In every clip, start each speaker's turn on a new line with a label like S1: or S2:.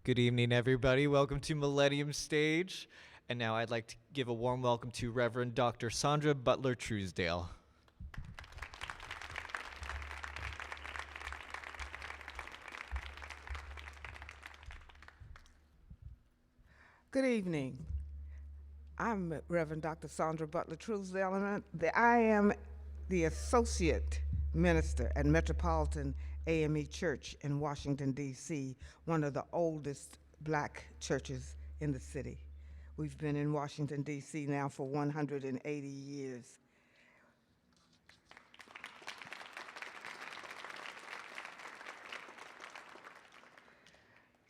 S1: Good evening, everybody. Welcome to Millennium Stage. And now I'd like to give a warm welcome to Reverend Dr. Sandra Butler-Truesdale.
S2: Good evening. I'm Reverend Dr. Sandra Butler-Truesdale, and I am the Associate Minister at Metropolitan AME Church in Washington, D.C., one of the oldest black churches in the city. We've been in Washington, D.C. now for 180 years.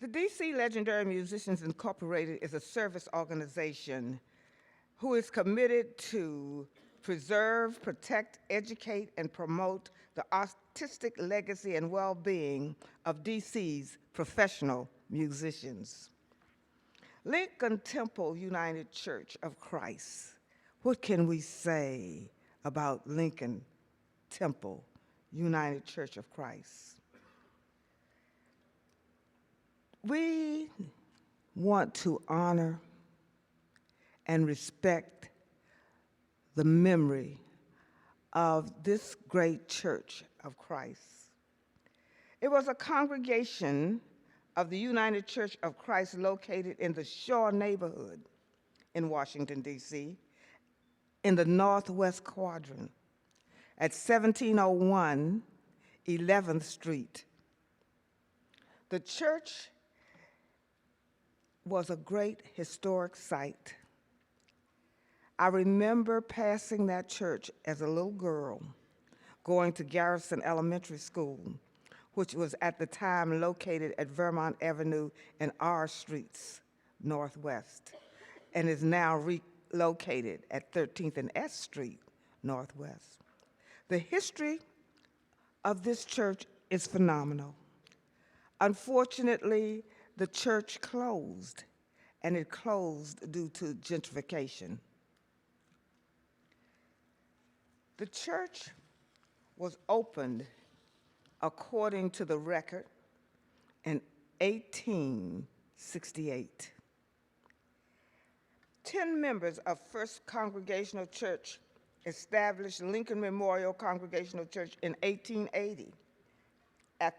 S2: The D.C. Legendary Musicians Incorporated is a service organization who is committed to preserve, protect, educate, and promote the artistic legacy and well-being of DC's professional musicians. Lincoln Temple United Church of Christ. What can we say about Lincoln Temple United Church of Christ? We want to honor and respect the memory of this great church of Christ. It was a congregation of the United Church of Christ located in the Shore neighborhood in Washington, D.C., in the northwest quadrant at 1701 11th Street. The church was a great historic site. I remember passing that church as a little girl, going to Garrison Elementary School, which was at the time located at Vermont Avenue and R Streets Northwest, and is now relocated at 13th and S Street Northwest. The history of this church is phenomenal. Unfortunately, the church closed, and it closed due to gentrification. The church was opened, according to the record, in 1868. 10 members of First Congregational Church established Lincoln Memorial Congregational Church in 1880 at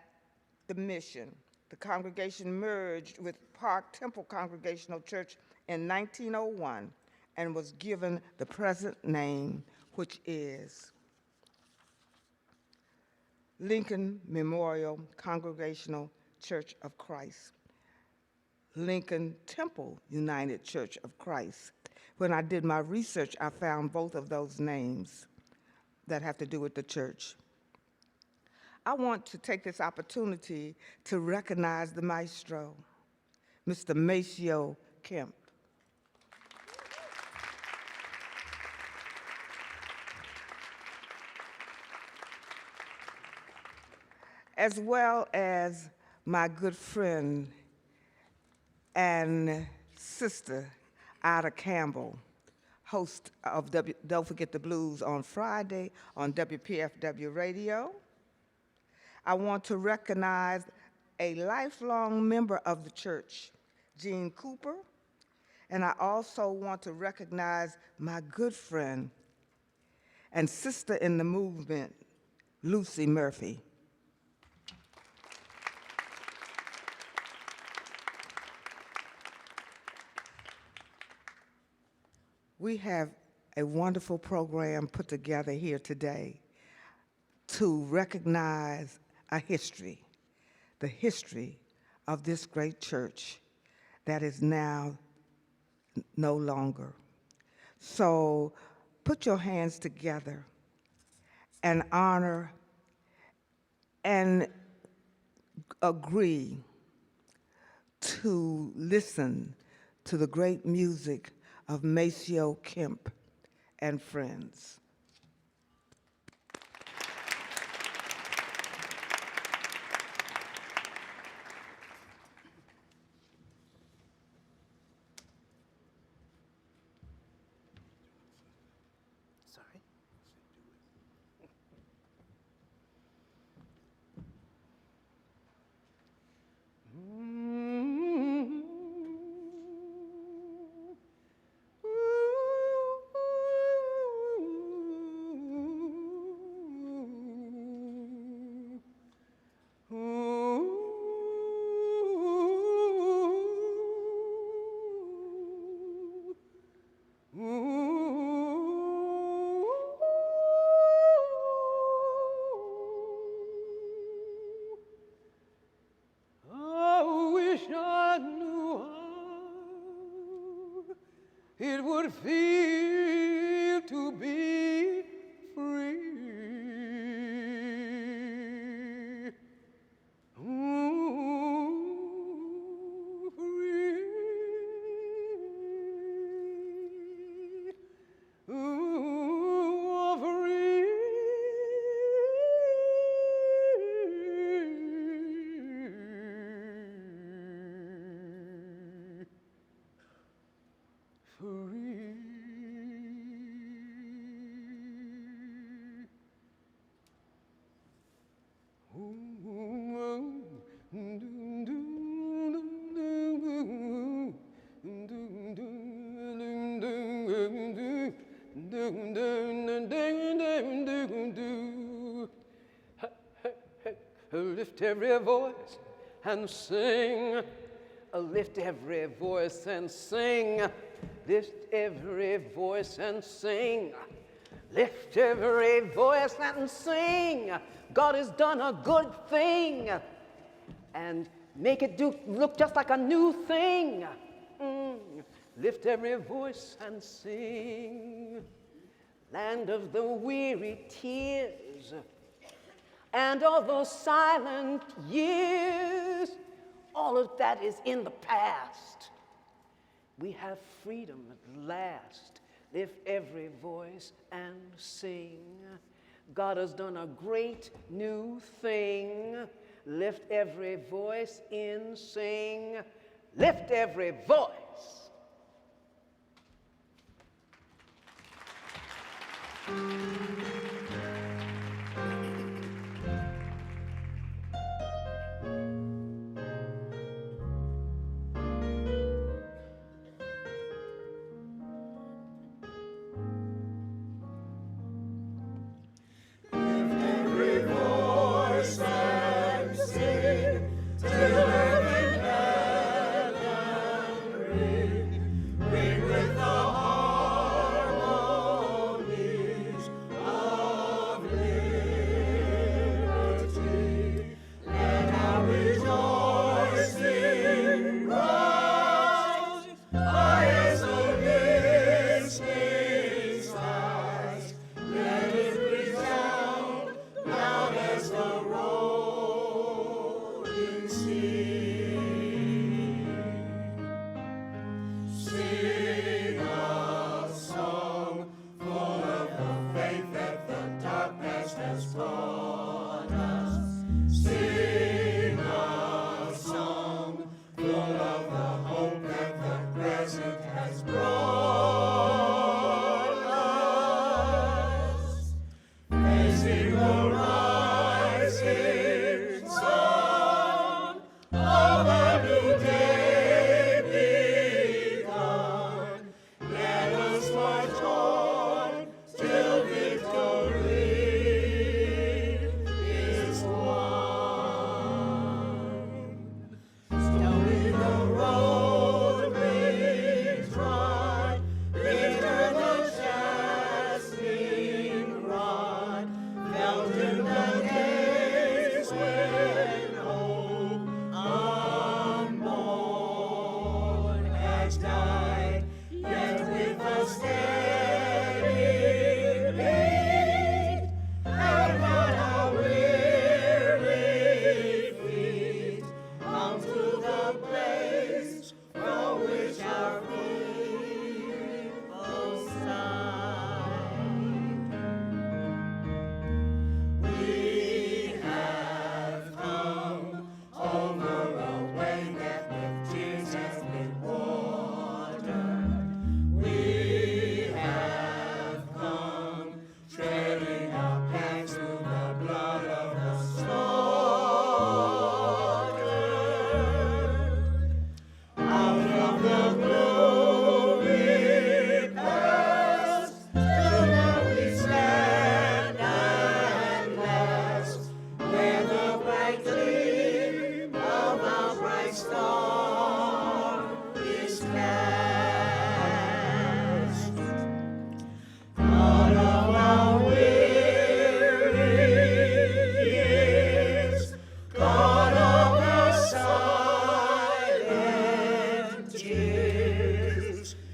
S2: the Mission. The congregation merged with Park Temple Congregational Church in 1901 and was given the present name, which is Lincoln Memorial Congregational Church of Christ, Lincoln Temple United Church of Christ. When I did my research, I found both of those names that have to do with the church. I want to take this opportunity to recognize the maestro, Mr. Maceo Kemp. As well as my good friend and sister, Ida Campbell, host of Don't Forget the Blues on Friday on WPFW Radio. I want to recognize a lifelong member of the church, Jean Cooper, and I also want to recognize my good friend and sister in the movement, Lucy Murphy. We have a wonderful program put together here today to recognize a history, the history of this great church that is now no longer. So put your hands together and honor and agree to listen to the great music of Maceo Kemp and friends.
S3: Sorry.
S2: Mm-hmm.
S3: it would feel to be free. Ooh, free. Ooh, free. Lift every voice and sing. Lift every voice and sing. Lift every voice and sing. Lift every voice and sing. God has done a good thing. And make it look just like a new thing. Lift every voice and sing. Land of the weary tears and all those silent years, all of that is in the past. We have freedom at last. Lift every voice and sing. God has done a great new thing. Lift every voice in sing. Lift every voice.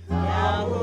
S4: Now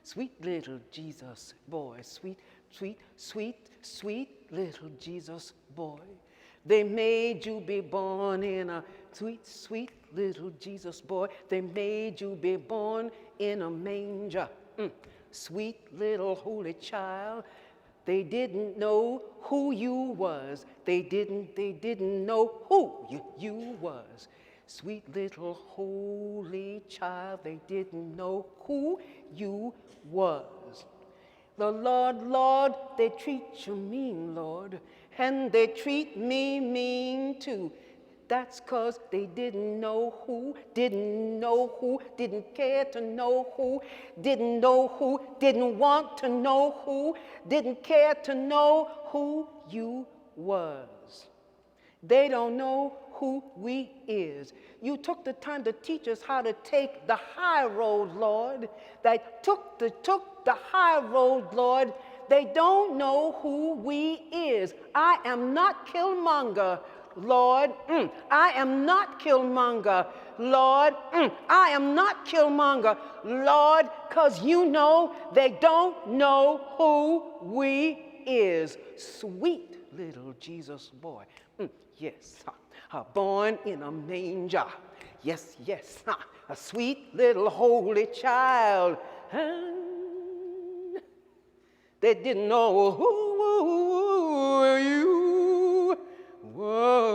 S3: Sweet little Jesus boy, sweet, sweet, sweet, sweet little Jesus boy. They made you be born in a sweet, sweet little Jesus boy. They made you be born in a manger. Sweet little holy child. They didn't know who you was. They didn't know who you was. Sweet little holy child, they didn't know who you was. The Lord, they treat you mean, Lord, and they treat me mean too. That's 'cause they didn't know who, didn't care to know who, didn't want to know who, didn't care to know who you was. They don't know who we is. You took the time to teach us how to take the high road, Lord. They took the high road, Lord. They don't know who we is. I am not Killmonger, Lord. I am not Killmonger, Lord. I am not Killmonger, Lord, 'cause you know they don't know who we is. Sweet little Jesus boy. Yes, born in a manger. Yes, yes, a sweet little holy child. And they didn't know who you was.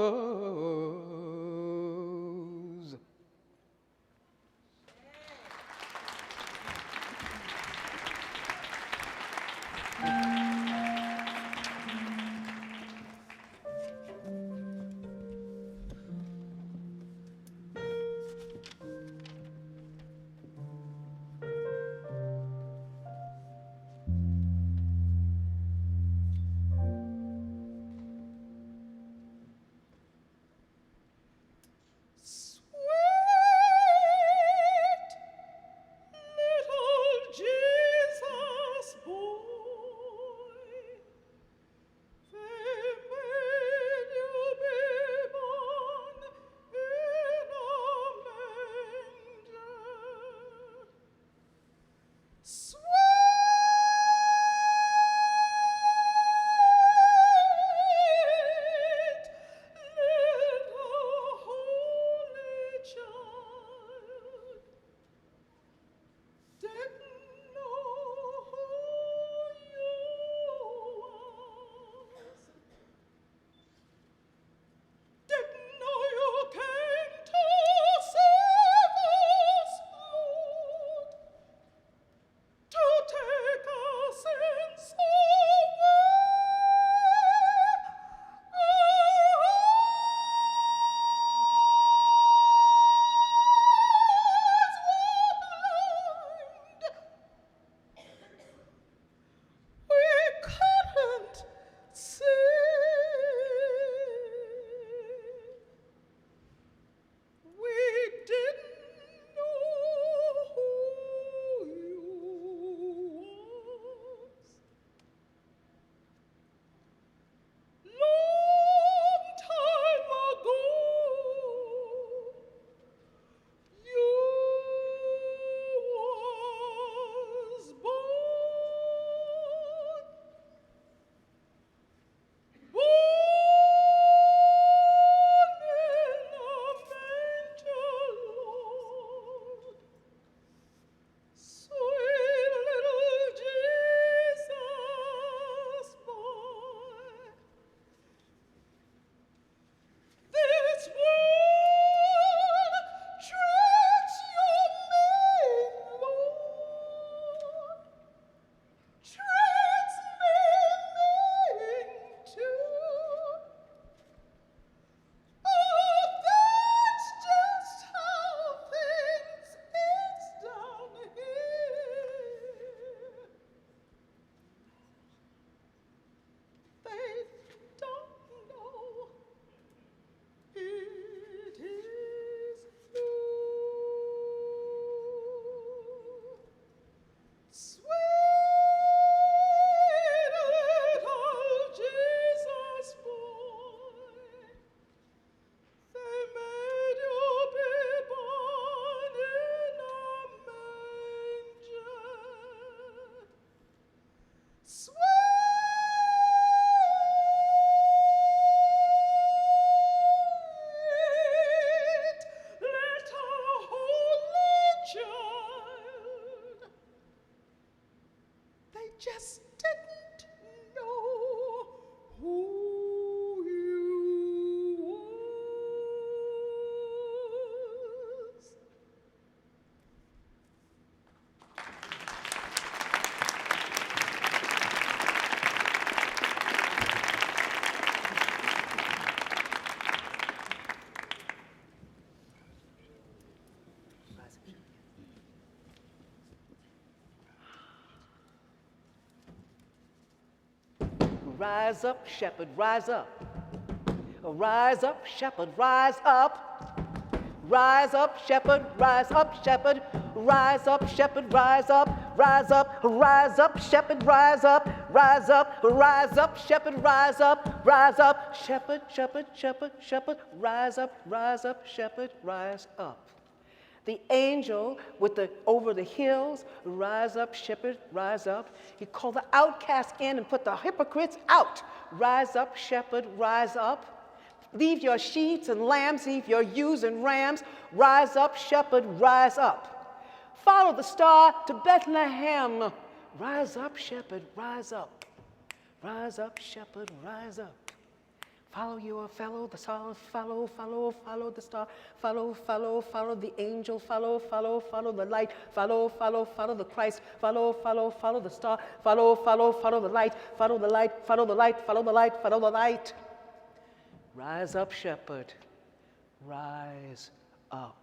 S3: rise up, shepherd, rise up. Rise up, shepherd, rise up. Rise up, shepherd, rise up, shepherd. Rise up, shepherd, rise up, rise up, rise up, shepherd, rise up, rise up, rise up, shepherd, rise up, rise up, shepherd, shepherd, shepherd, shepherd, rise up, shepherd, rise up. The angel with the over the hills, rise up, shepherd, rise up. He called the outcasts in and put the hypocrites out. Rise up, shepherd, rise up. Leave your sheep and lambs, leave your ewes and rams. Rise up, shepherd, rise up. Follow the star to Bethlehem. Rise up, shepherd, rise up. Rise up, shepherd, rise up. Follow your fellow, the star, follow the star, follow the angel, follow the light, follow the Christ, follow the star, follow the light, follow the light, follow the light, follow the light, follow the light. Rise up, shepherd, rise up.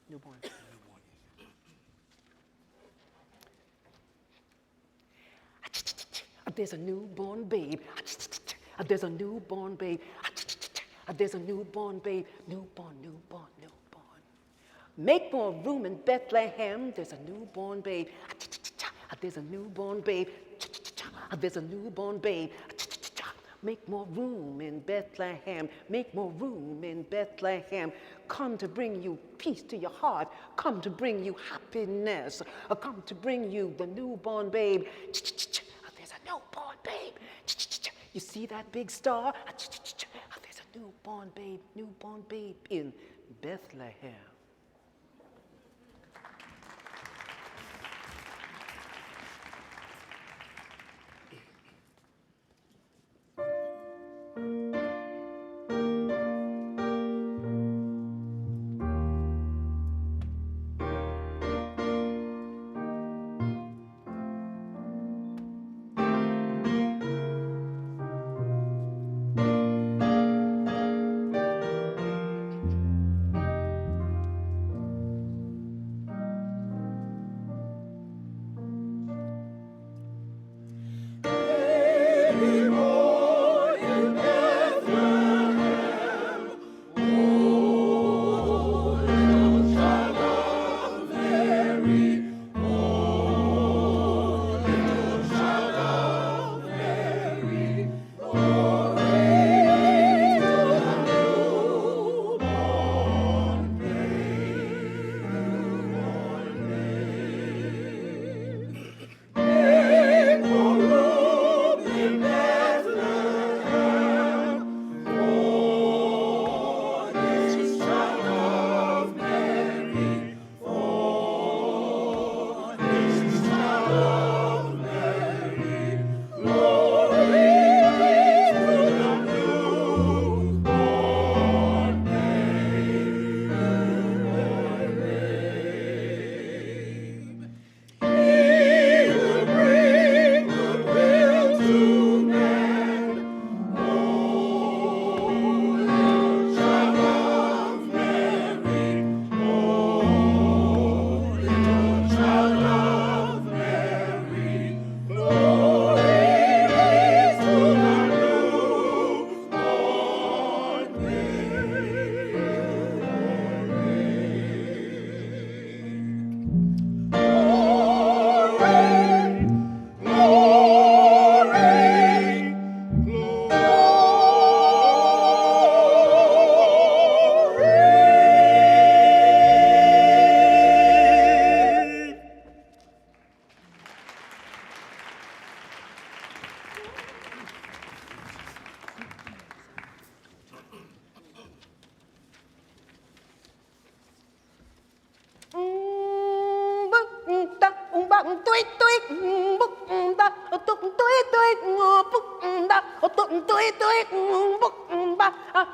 S3: Newborn. There's a newborn babe. There's a newborn babe. There's a newborn babe. Newborn, newborn, newborn. Make more room in Bethlehem. There's a newborn babe. There's a newborn babe. There's a newborn babe. Make more room in Bethlehem. Make more room in Bethlehem. Come to bring you peace to your heart. Come to bring you happiness. Come to bring you the newborn babe. There's a newborn babe. You see that big star? There's a newborn babe in Bethlehem.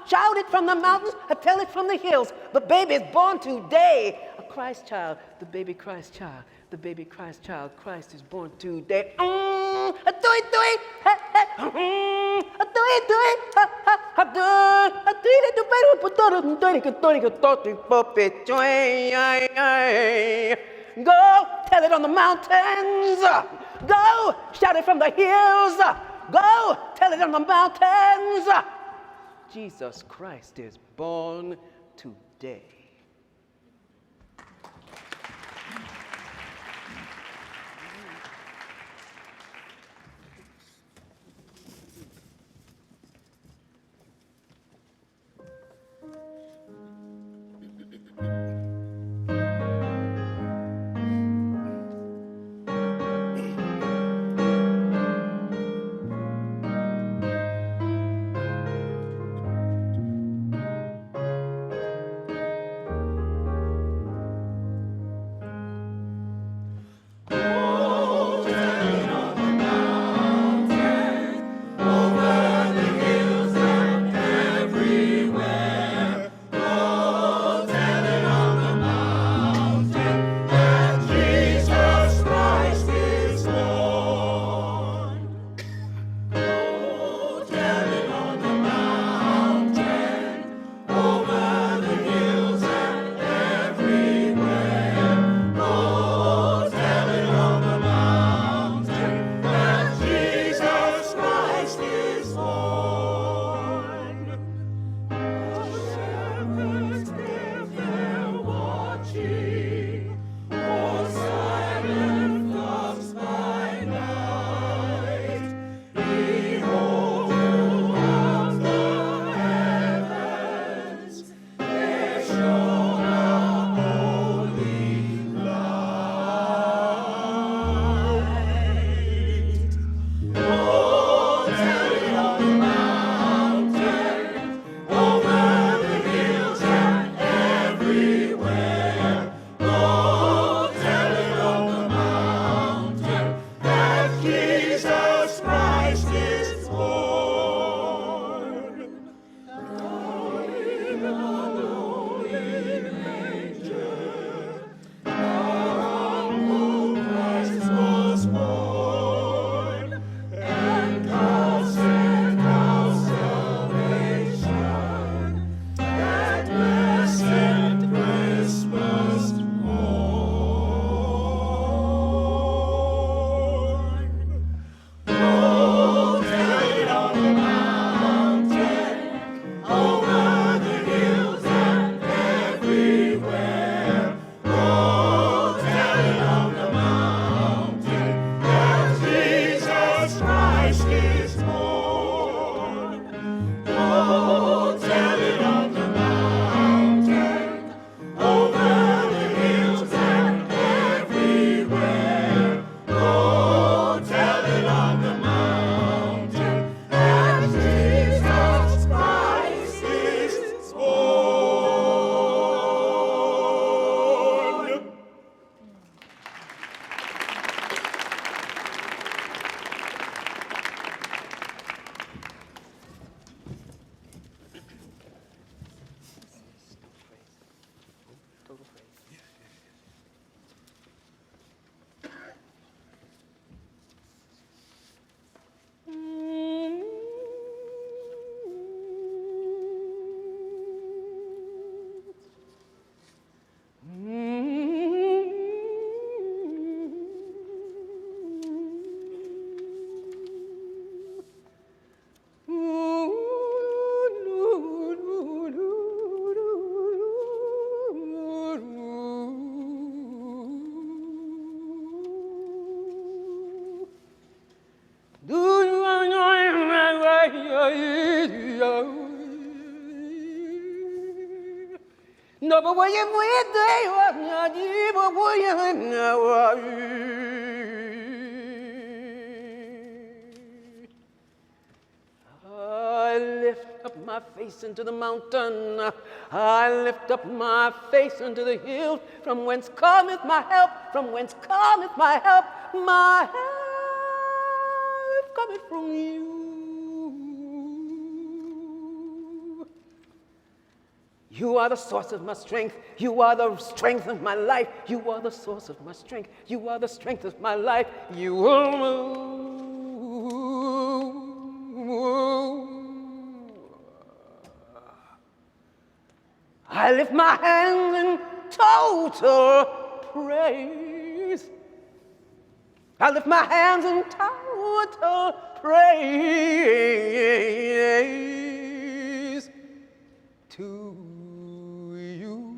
S3: Shout it from the mountains, I tell it from the hills. The baby is born today. A Christ child, the baby Christ child, the baby Christ child. Christ is born today. Go tell it on the mountains. Go shout it from the hills. Go tell it on the mountains. Jesus Christ is born today. I lift up my face into the mountain. I lift up my face into the hill. From whence cometh my help? From whence cometh my help? My help cometh from you. You are the source of my strength. You are the strength of my life. You are the source of my strength. You are the strength of my life. You will move. I lift my hands in total praise. I lift my hands in total praise to you.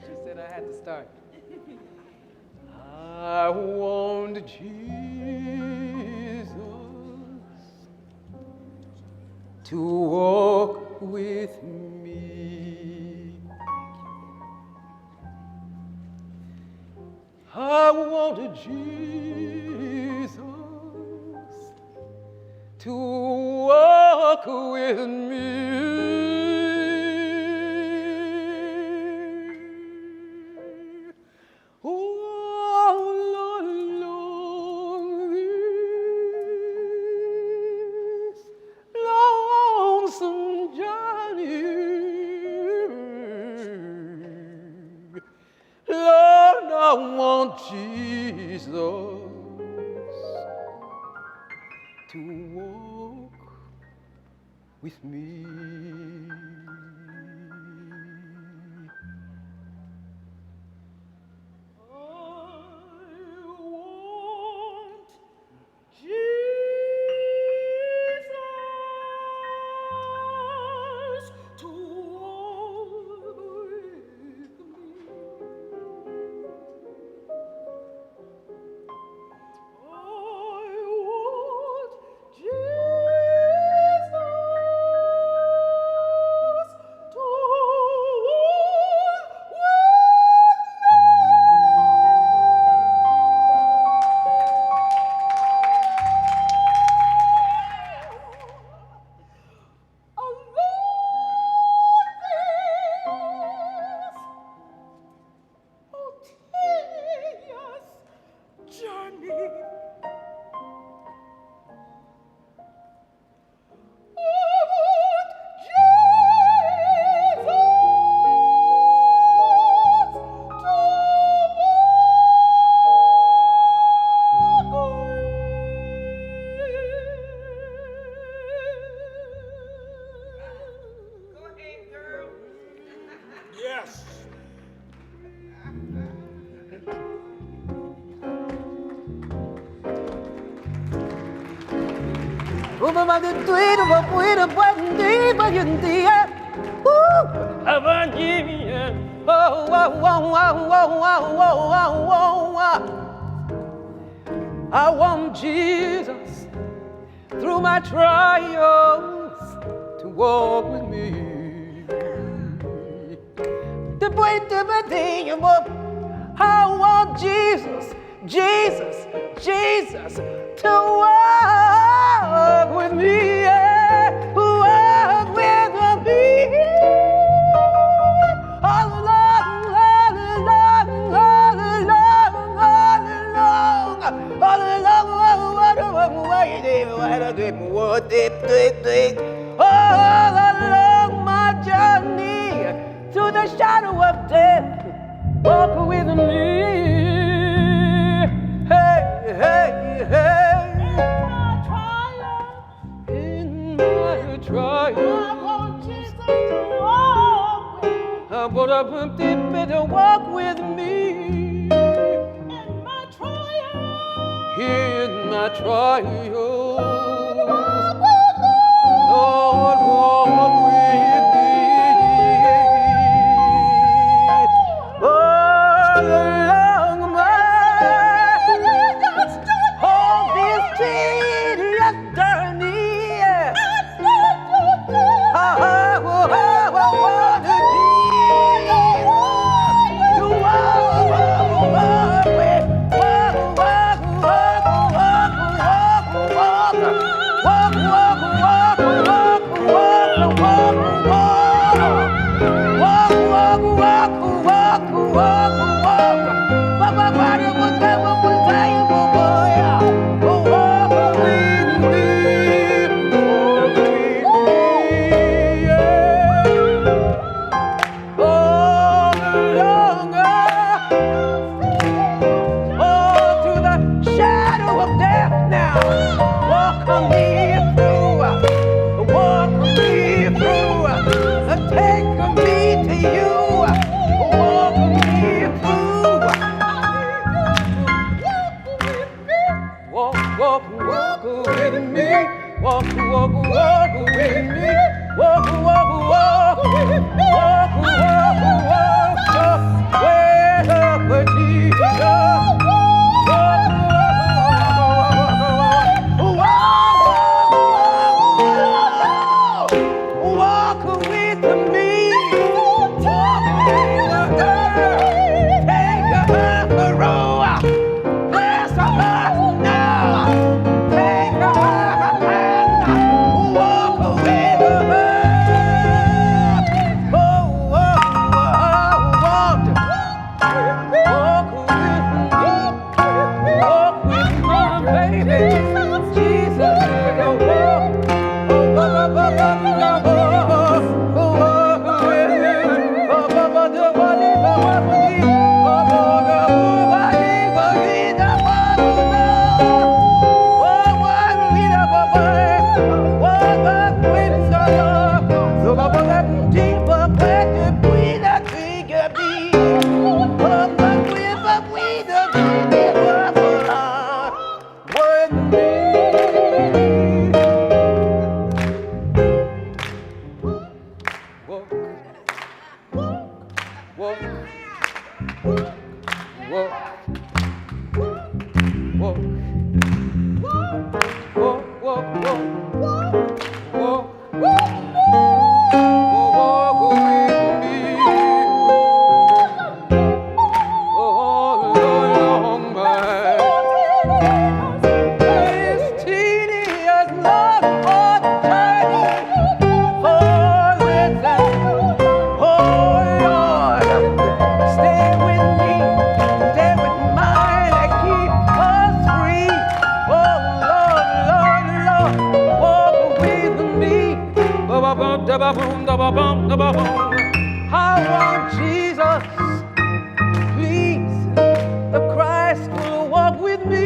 S3: She said I had to start. I want Jesus to walk with me. I want Jesus to walk with me. Lord, I want Jesus to walk with me. I want Jesus to walk with me. I want Jesus to walk journey. I want Jesus to walk with. Go ahead, girl.
S4: Yes.
S3: I want Jesus through my trials to walk with me. I want Jesus, Jesus, Jesus to walk with me, yeah, walk with me. All along, all along, all along, all along, all along, all along my journey to the shadow of death. Walk with me, hey, hey, hey. In my trial, I want Jesus to walk with me. I want to walk with me. In my trial, Lord, walk with me. All along all this tedious journey, I want to Take me to you, walk me through. walk, walk, walk, walk, walk, walk, walk with me all along my 16 years long on journey. Oh, listen, oh Lord, stay with me, stay with mine and keep us free. Oh Lord, Lord, Lord, walk with me. Ba-ba-bum, da-ba-boom, da-ba-bum, da-ba-boom. I want Jesus, please, the Christ will walk with me.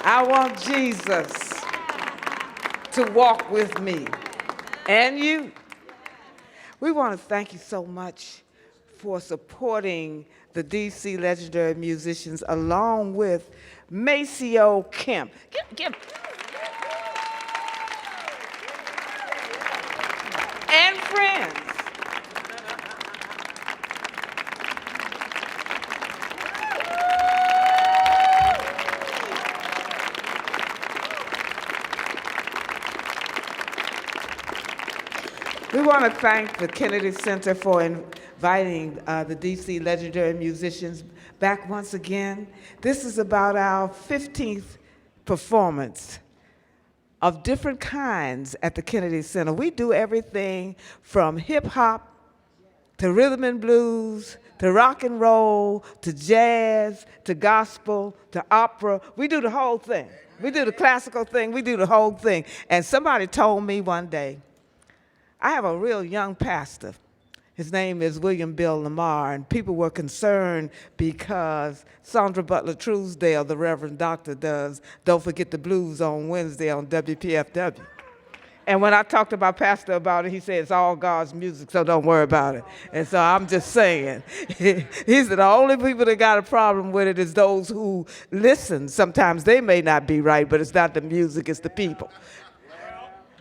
S2: I want Jesus to walk with me and you. We want to thank you so much for supporting the DC legendary musicians along with Maceo Kemp. And friends. We want to thank the Kennedy Center for inviting the DC legendary musicians back once again. This is about our 15th performance of different kinds at the Kennedy Center. We do everything from hip hop to rhythm and blues to rock and roll to jazz to gospel to opera. We do the whole thing. We do the classical thing. We do the whole thing. And somebody told me one day, I have a real young pastor. His name is William Bill Lamar, and people were concerned because Sandra Butler-Truesdale, the Reverend doctor, does Don't Forget the Blues on Wednesday on WPFW. And when I talked to my pastor about it, he said, it's all God's music, so don't worry about it. And so I'm just saying, he said the only people that got a problem with it is those who listen. Sometimes they may not be right, but it's not the music, it's the people.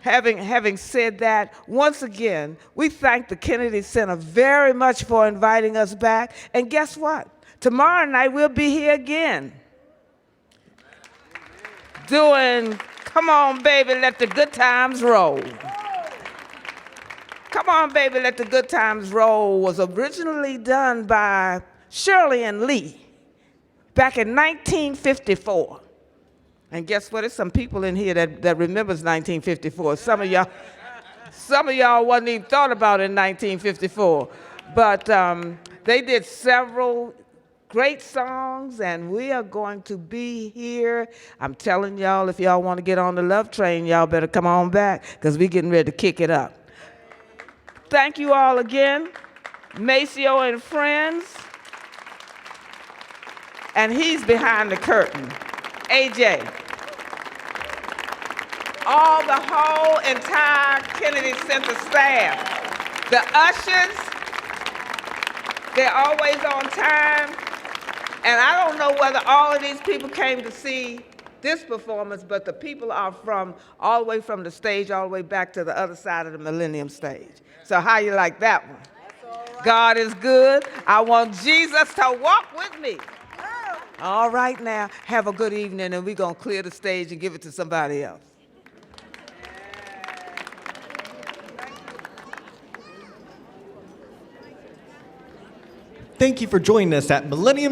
S2: Having said that, once again, we thank the Kennedy Center very much for inviting us back. And guess what? Tomorrow night we'll be here again doing Come On Baby, Let the Good Times Roll. Come On Baby, Let the Good Times Roll was originally done by Shirley and Lee back in 1954. And guess what? There's some people in here that remembers 1954. Some of y'all wasn't even thought about in 1954. But they did several great songs, and we are going to be here. I'm telling y'all, if y'all want to get on the love train, y'all better come on back, because we're getting ready to kick it up. Thank you all again, Maceo and friends. And he's behind the curtain. AJ, all the whole entire Kennedy Center staff, the ushers, they're always on time. And I don't know whether all of these people came to see this performance, but the people are from all the way from the stage all the way back to the other side of the Millennium stage. So how you like that one? God is good. I want Jesus to walk with me. All right now, have a good evening, and we're going to clear the stage and give it to somebody else.
S1: Thank you for joining us at Millennium